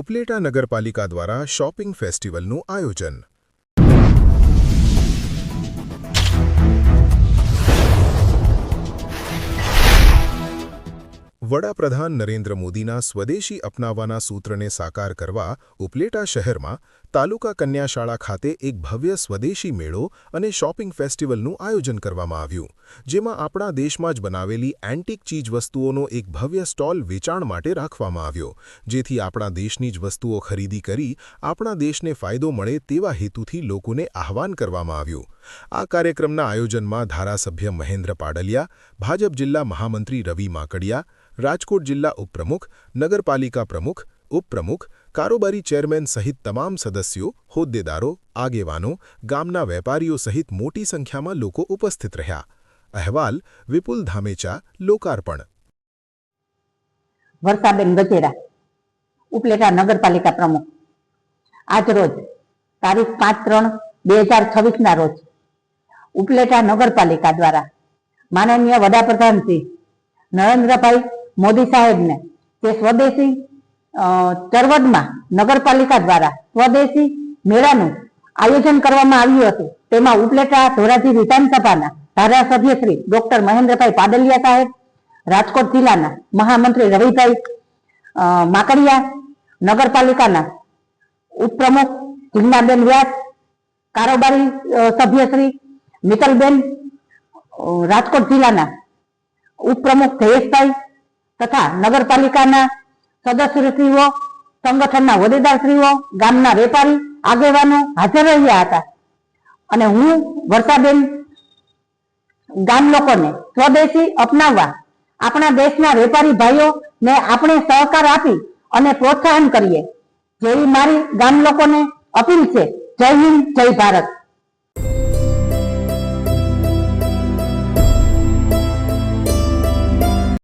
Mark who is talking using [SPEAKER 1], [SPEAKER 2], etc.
[SPEAKER 1] ઉપલેટા નગરપાલિકા દ્વારા શોપિંગ ફેસ્ટિવલનું આયોજન। વડાપ્રધાન નરેન્દ્ર મોદીના સ્વદેશી અપનાવવાના સૂત્રને સાકાર કરવા ઉપલેટા શહેરમાં તાલુકા કન્યાશાળા ખાતે એક ભવ્ય સ્વદેશી મેળો અને શોપિંગ ફેસ્ટિવલનું આયોજન કરવામાં આવ્યું, જેમાં આપણા દેશમાં જ બનાવેલી એન્ટિક ચીજવસ્તુઓનો એક ભવ્ય સ્ટોલ વેચાણ માટે રાખવામાં આવ્યો, જેથી આપણા દેશની જ વસ્તુઓ ખરીદી કરી આપણા દેશને ફાયદો મળે તેવા હેતુથી લોકોને આહ્વાન કરવામાં આવ્યું। આ કાર્યક્રમના આયોજનમાં ધારાસભ્ય મહેન્દ્ર પાડલિયા, ભાજપ જિલ્લા મહામંત્રી રવિ માકડિયા, રાજકોટ જિલ્લા ઉપપ્રમુખ, નગરપાલિકા પ્રમુખ, ઉપપ્રમુખ, કારોબારી ચેરમેન સહિત તમામ સદસ્યો, હોદ્દેદારો, આગેવાનો, ગામના વેપારીઓ સહિત મોટી સંખ્યામાં લોકો ઉપસ્થિત રહ્યા। અહેવાલ વિપુલ ધામેચા, લોકાર્પણ।
[SPEAKER 2] વર્ષાબેન ગજેરા, ઉપલેટા નગરપાલિકા પ્રમુખ। આજ રોજ તારીખ 5/3/2026 ના રોજ ઉપલેટા નગરપાલિકા દ્વારા માનનીય વડાપ્રધાન શ્રી નરેન્દ્રભાઈ મોદી સાહેબને જે સ્વદેશી ચરવદમાં નગરપાલિકા દ્વારા સ્વદેશી મેળાનું આયોજન કરવામાં આવ્યું હતું, તેમાં ઉપલેટા ધોરાજી વિધાનસભાના ધારાસભ્ય શ્રી ડોક્ટર મહેન્દ્રભાઈ પાડલિયા સાહેબ, રાજકોટ જિલ્લાના મહામંત્રી રવિભાઈ માકડિયા, નગરપાલિકાના ઉપપ્રમુખ જીજ્ઞાબેન વ્યાસ, કારોબારી સભ્ય શ્રી મિત્તલબેન, રાજકોટ જિલ્લાના ઉપપ્રમુખ જયેશભાઈ તથા નગરપાલિકાના સદસ્યશ્રીઓ, સંગઠનના હોદ્દેદારશ્રીઓ, ગામના વેપારી આગેવાનો હાજર રહ્યા હતા। અને હું વર્ષાબેન ગામ લોકોને સ્વદેશી અપનાવવા આપણા દેશના વેપારી ભાઈઓને આપણે સહકાર આપી અને પ્રોત્સાહન કરીએ, જેવી મારી ગામ લોકોને અપીલ છે। જય હિન્દ, જય ભારત।